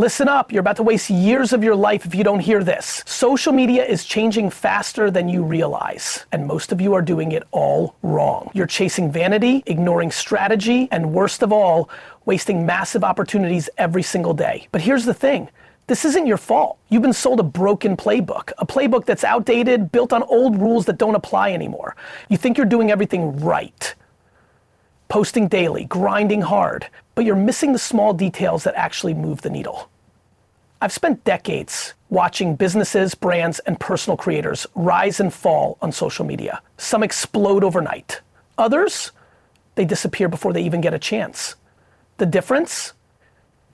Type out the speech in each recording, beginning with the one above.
Listen up, you're about to waste years of your life if you don't hear this. Social media is changing faster than you realize, and most of you are doing it all wrong. You're chasing vanity, ignoring strategy, and worst of all, wasting massive opportunities every single day. But here's the thing, this isn't your fault. You've been sold a broken playbook, a playbook that's outdated, built on old rules that don't apply anymore. You think you're doing everything right. Posting daily, grinding hard, but you're missing the small details that actually move the needle. I've spent decades watching businesses, brands, and personal creators rise and fall on social media. Some explode overnight. Others, they disappear before they even get a chance. The difference?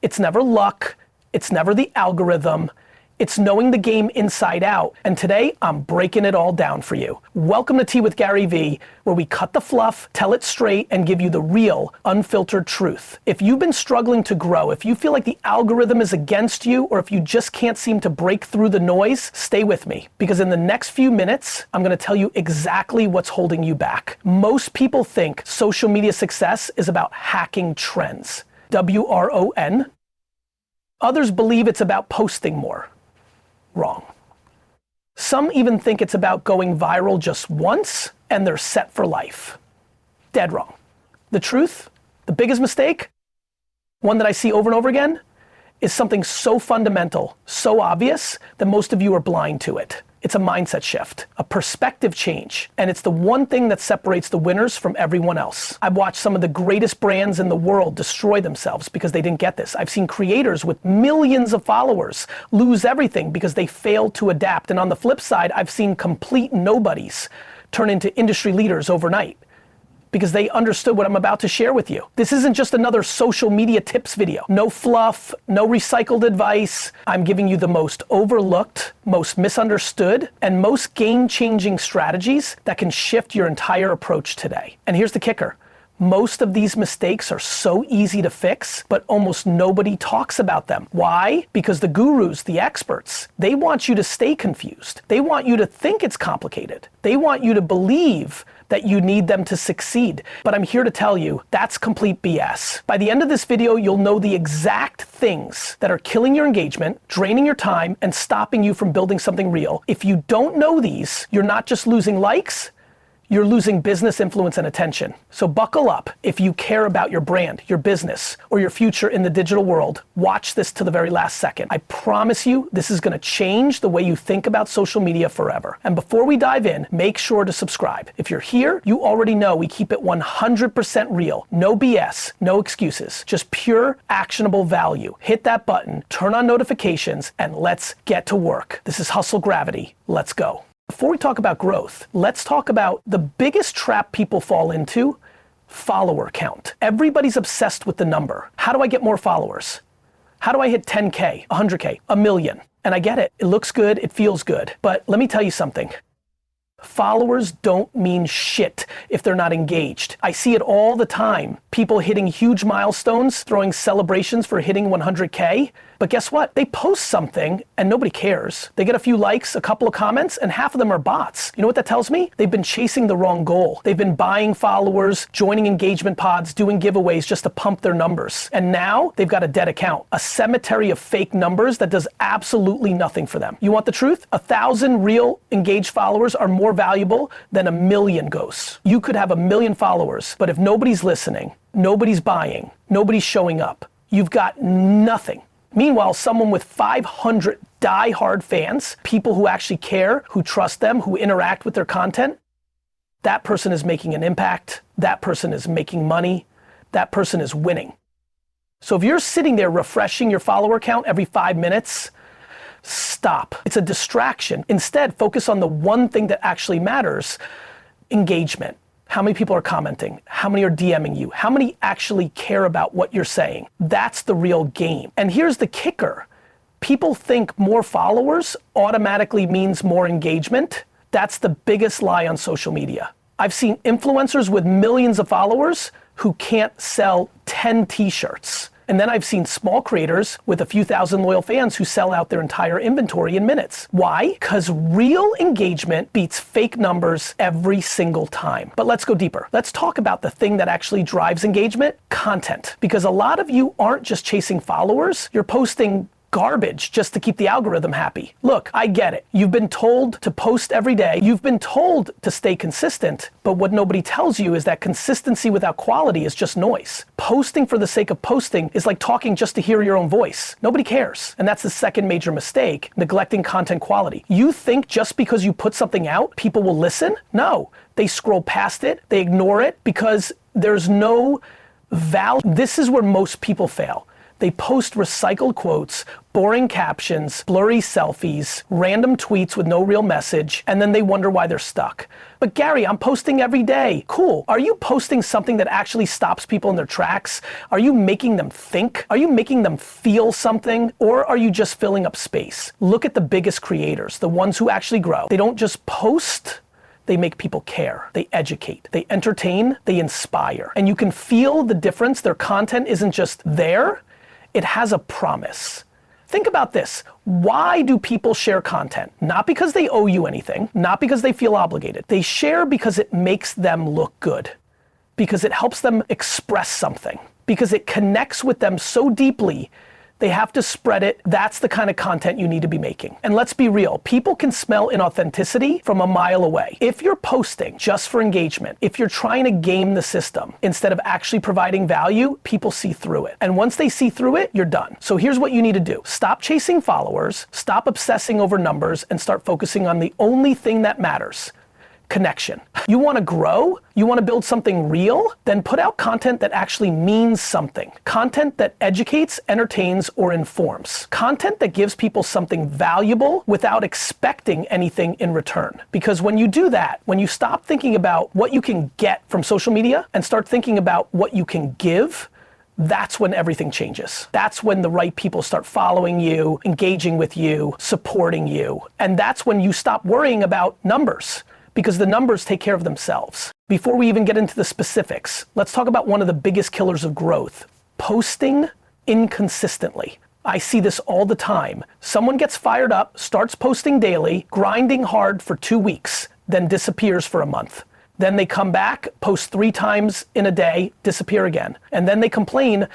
It's never luck, it's never the algorithm, it's knowing the game inside out. And today, I'm breaking it all down for you. Welcome to Tea with GaryVee, where we cut the fluff, tell it straight, and give you the real, unfiltered truth. If you've been struggling to grow, if you feel like the algorithm is against you, or if you just can't seem to break through the noise, stay with me. Because in the next few minutes, I'm gonna tell you exactly what's holding you back. Most people think social media success is about hacking trends. WRON. Others believe it's about posting more. Wrong. Some even think it's about going viral just once and they're set for life. Dead wrong. The truth, the biggest mistake, one that I see over and over again, is something so fundamental, so obvious, that most of you are blind to it. It's a mindset shift, a perspective change, and it's the one thing that separates the winners from everyone else. I've watched some of the greatest brands in the world destroy themselves because they didn't get this. I've seen creators with millions of followers lose everything because they failed to adapt. And on the flip side, I've seen complete nobodies turn into industry leaders overnight because they understood what I'm about to share with you. This isn't just another social media tips video. No fluff, no recycled advice. I'm giving you the most overlooked, most misunderstood, and most game-changing strategies that can shift your entire approach today. And here's the kicker. Most of these mistakes are so easy to fix, but almost nobody talks about them. Why? Because the gurus, the experts, they want you to stay confused. They want you to think it's complicated. They want you to believe that you need them to succeed. But I'm here to tell you, that's complete BS. By the end of this video, you'll know the exact things that are killing your engagement, draining your time, and stopping you from building something real. If you don't know these, you're not just losing likes, you're losing business influence and attention. So buckle up. If you care about your brand, your business, or your future in the digital world, watch this to the very last second. I promise you, this is gonna change the way you think about social media forever. And before we dive in, make sure to subscribe. If you're here, you already know we keep it 100% real. No BS, no excuses, just pure actionable value. Hit that button, turn on notifications, and let's get to work. This is Hustle Gravity. Let's go. Before we talk about growth, let's talk about the biggest trap people fall into, follower count. Everybody's obsessed with the number. How do I get more followers? How do I hit 10K, 100K, a million? And I get it, it looks good, it feels good. But let me tell you something. Followers don't mean shit if they're not engaged. I see it all the time. People hitting huge milestones, throwing celebrations for hitting 100K. But guess what? They post something and nobody cares. They get a few likes, a couple of comments, and half of them are bots. You know what that tells me? They've been chasing the wrong goal. They've been buying followers, joining engagement pods, doing giveaways just to pump their numbers. And now they've got a dead account, a cemetery of fake numbers that does absolutely nothing for them. You want the truth? 1,000 real engaged followers are more valuable than 1 million ghosts. You could have 1 million followers, but if nobody's listening, nobody's buying, nobody's showing up, you've got nothing. Meanwhile, someone with 500 die-hard fans, people who actually care, who trust them, who interact with their content, that person is making an impact, that person is making money, that person is winning. So if you're sitting there refreshing your follower count every 5 minutes, stop. It's a distraction. Instead, focus on the one thing that actually matters, engagement. How many people are commenting? How many are DMing you? How many actually care about what you're saying? That's the real game. And here's the kicker. People think more followers automatically means more engagement. That's the biggest lie on social media. I've seen influencers with millions of followers who can't sell 10 t-shirts. And then I've seen small creators with a few thousand loyal fans who sell out their entire inventory in minutes. Why? Because real engagement beats fake numbers every single time. But let's go deeper. Let's talk about the thing that actually drives engagement, content. Because a lot of you aren't just chasing followers, you're posting garbage just to keep the algorithm happy. Look, I get it. You've been told to post every day. You've been told to stay consistent, but what nobody tells you is that consistency without quality is just noise. Posting for the sake of posting is like talking just to hear your own voice. Nobody cares. And that's the second major mistake, neglecting content quality. You think just because you put something out, people will listen? No, they scroll past it, they ignore it because there's no value. This is where most people fail. They post recycled quotes, boring captions, blurry selfies, random tweets with no real message, and then they wonder why they're stuck. But Gary, I'm posting every day. Cool. Are you posting something that actually stops people in their tracks? Are you making them think? Are you making them feel something? Or are you just filling up space? Look at the biggest creators, the ones who actually grow. They don't just post, they make people care, they educate, they entertain, they inspire. And you can feel the difference. Their content isn't just there, it has a promise. Think about this. Why do people share content? Not because they owe you anything, not because they feel obligated. They share because it makes them look good, because it helps them express something, because it connects with them so deeply they have to spread it. That's the kind of content you need to be making. And let's be real, people can smell inauthenticity from a mile away. If you're posting just for engagement, if you're trying to game the system instead of actually providing value, people see through it. And once they see through it, you're done. So here's what you need to do. Stop chasing followers, stop obsessing over numbers, and start focusing on the only thing that matters. Connection. You want to grow? You want to build something real? Then put out content that actually means something. Content that educates, entertains, or informs. Content that gives people something valuable without expecting anything in return. Because when you do that, when you stop thinking about what you can get from social media and start thinking about what you can give, that's when everything changes. That's when the right people start following you, engaging with you, supporting you. And that's when you stop worrying about numbers, because the numbers take care of themselves. Before we even get into the specifics, let's talk about one of the biggest killers of growth, posting inconsistently. I see this all the time. Someone gets fired up, starts posting daily, grinding hard for 2 weeks, then disappears for a month. Then they come back, post 3 times in a day, disappear again. And then they complain,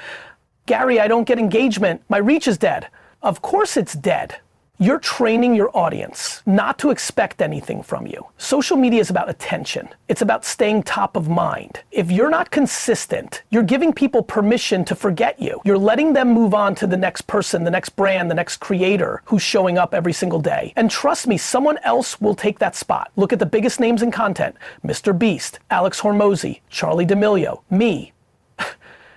Gary, I don't get engagement, my reach is dead. Of course it's dead. You're training your audience not to expect anything from you. Social media is about attention. It's about staying top of mind. If you're not consistent, you're giving people permission to forget you. You're letting them move on to the next person, the next brand, the next creator who's showing up every single day. And trust me, someone else will take that spot. Look at the biggest names in content. Mr. Beast, Alex Hormozy, Charlie D'Amelio, me.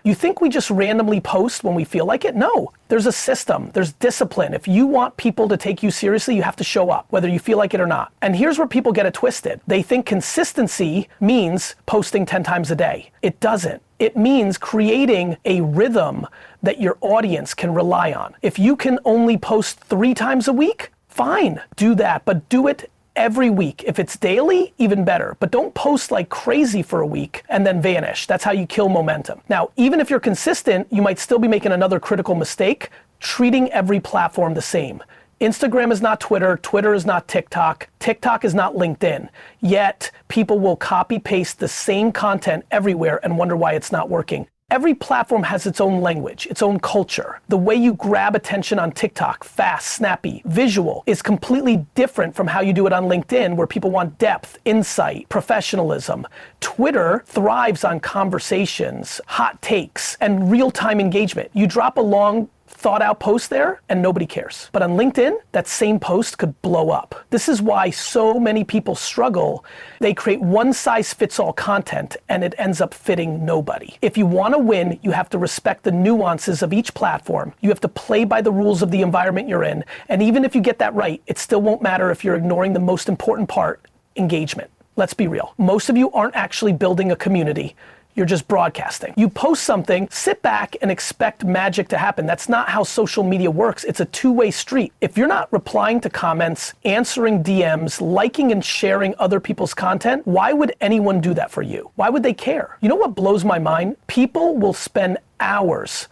You think we just randomly post when we feel like it? No, there's a system, there's discipline. If you want people to take you seriously, you have to show up, whether you feel like it or not. And here's where people get it twisted. They think consistency means posting 10 times a day. It doesn't. It means creating a rhythm that your audience can rely on. If you can only post 3 times a week, fine, do that, but do it every week. If it's daily, even better. But don't post like crazy for a week and then vanish. That's how you kill momentum. Now, even if you're consistent, you might still be making another critical mistake, treating every platform the same. Instagram is not Twitter, Twitter is not TikTok, TikTok is not LinkedIn. Yet, people will copy paste the same content everywhere and wonder why it's not working. Every platform has its own language, its own culture. The way you grab attention on TikTok, fast, snappy, visual, is completely different from how you do it on LinkedIn, where people want depth, insight, professionalism. Twitter thrives on conversations, hot takes, and real-time engagement. You drop a long, thought out post there and nobody cares. But on LinkedIn, that same post could blow up. This is why so many people struggle. They create one size fits all content and it ends up fitting nobody. If you want to win, you have to respect the nuances of each platform. You have to play by the rules of the environment you're in. And even if you get that right, it still won't matter if you're ignoring the most important part, engagement. Let's be real. Most of you aren't actually building a community. You're just broadcasting. You post something, sit back and expect magic to happen. That's not how social media works. It's a two-way street. If you're not replying to comments, answering DMs, liking and sharing other people's content, why would anyone do that for you? Why would they care? You know what blows my mind? People will spend hours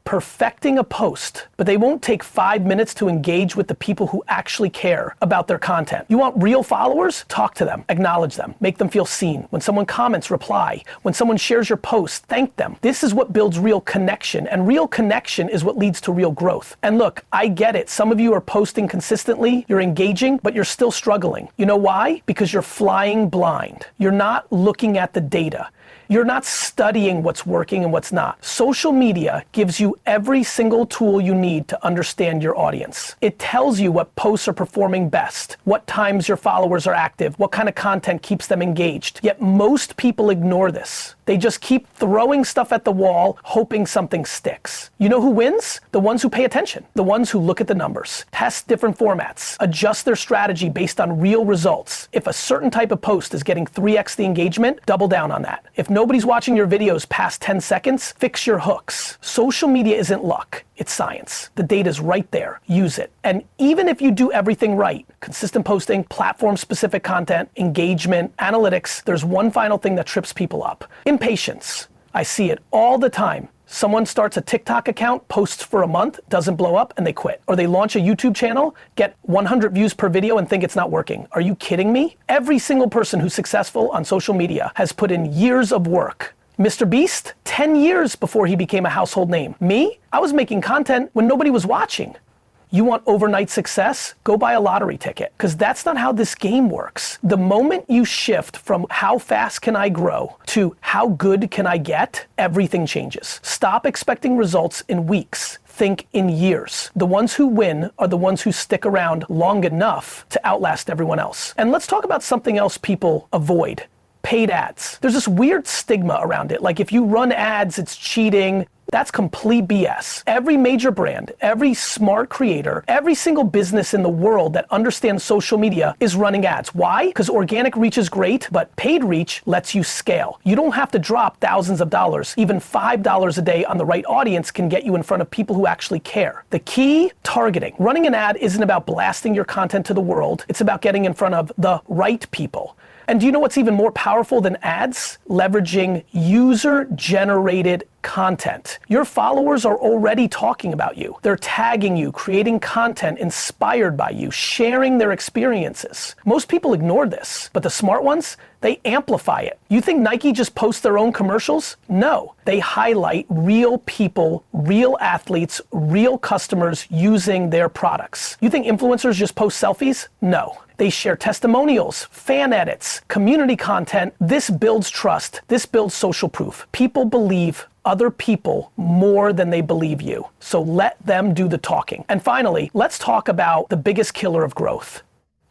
perfecting a post, but they won't take 5 minutes to engage with the people who actually care about their content. You want real followers? Talk to them, acknowledge them, make them feel seen. When someone comments, reply. When someone shares your post, thank them. This is what builds real connection, and real connection is what leads to real growth. And look, I get it. Some of you are posting consistently, you're engaging, but you're still struggling. You know why? Because you're flying blind. You're not looking at the data. You're not studying what's working and what's not. Social media gives you every single tool you need to understand your audience. It tells you what posts are performing best, what times your followers are active, what kind of content keeps them engaged. Yet most people ignore this. They just keep throwing stuff at the wall, hoping something sticks. You know who wins? The ones who pay attention, the ones who look at the numbers, test different formats, adjust their strategy based on real results. If a certain type of post is getting 3x the engagement, double down on that. If nobody's watching your videos past 10 seconds, fix your hooks. Social media isn't luck, it's science. The data's right there, use it. And even if you do everything right, consistent posting, platform-specific content, engagement, analytics, there's one final thing that trips people up. Impatience. I see it all the time. Someone starts a TikTok account, posts for a month, doesn't blow up, and they quit. Or they launch a YouTube channel, get 100 views per video and think it's not working. Are you kidding me? Every single person who's successful on social media has put in years of work. Mr. Beast, 10 years before he became a household name. Me? I was making content when nobody was watching. You want overnight success? Go buy a lottery ticket, because that's not how this game works. The moment you shift from how fast can I grow to how good can I get, everything changes. Stop expecting results in weeks. Think in years. The ones who win are the ones who stick around long enough to outlast everyone else. And let's talk about something else people avoid. Paid ads. There's this weird stigma around it. Like if you run ads, it's cheating. That's complete BS. Every major brand, every smart creator, every single business in the world that understands social media is running ads. Why? Because organic reach is great, but paid reach lets you scale. You don't have to drop thousands of dollars. Even $5 a day on the right audience can get you in front of people who actually care. The key, targeting. Running an ad isn't about blasting your content to the world. It's about getting in front of the right people. And do you know what's even more powerful than ads? Leveraging user-generated content. Your followers are already talking about you. They're tagging you, creating content inspired by you, sharing their experiences. Most people ignore this, but the smart ones, they amplify it. You think Nike just posts their own commercials? No. They highlight real people, real athletes, real customers using their products. You think influencers just post selfies? No. They share testimonials, fan edits, community content. This builds trust. This builds social proof. People believe other people more than they believe you. So let them do the talking. And finally, let's talk about the biggest killer of growth.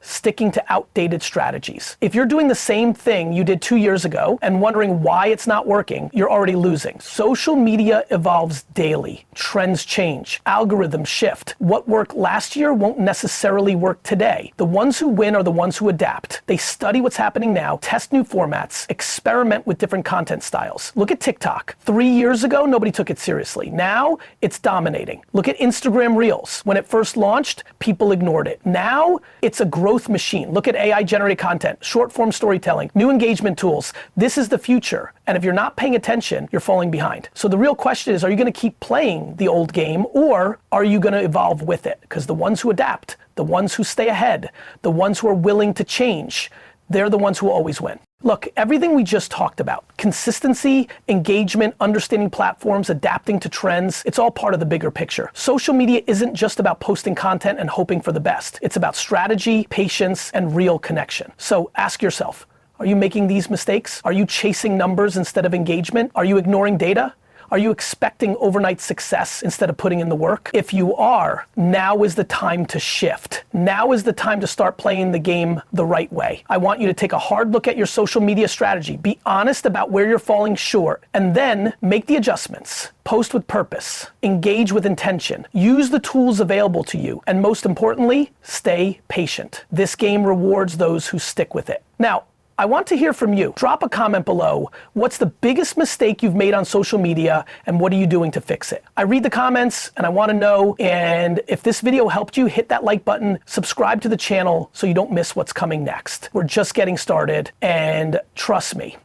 Sticking to outdated strategies. If you're doing the same thing you did 2 years ago and wondering why it's not working, you're already losing. Social media evolves daily. Trends change. Algorithms shift. What worked last year won't necessarily work today. The ones who win are the ones who adapt. They study what's happening now, test new formats, experiment with different content styles. Look at TikTok. 3 years ago, nobody took it seriously. Now, it's dominating. Look at Instagram Reels. When it first launched, people ignored it. Now, it's a growth machine. Look at AI generated content, short form storytelling, new engagement tools. This is the future. And if you're not paying attention, you're falling behind. So the real question is, are you going to keep playing the old game, or are you going to evolve with it? Because the ones who adapt, the ones who stay ahead, the ones who are willing to change, they're the ones who always win. Look, everything we just talked about, consistency, engagement, understanding platforms, adapting to trends, it's all part of the bigger picture. Social media isn't just about posting content and hoping for the best. It's about strategy, patience, and real connection. So ask yourself, are you making these mistakes? Are you chasing numbers instead of engagement? Are you ignoring data? Are you expecting overnight success instead of putting in the work? If you are, now is the time to shift. Now is the time to start playing the game the right way. I want you to take a hard look at your social media strategy. Be honest about where you're falling short, and then make the adjustments. Post with purpose. Engage with intention. Use the tools available to you. And most importantly, stay patient. This game rewards those who stick with it. Now, I want to hear from you. Drop a comment below. What's the biggest mistake you've made on social media, and what are you doing to fix it? I read the comments and I want to know, and if this video helped you, hit that like button, subscribe to the channel so you don't miss what's coming next. We're just getting started, and trust me,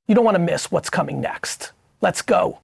you don't want to miss what's coming next. Let's go.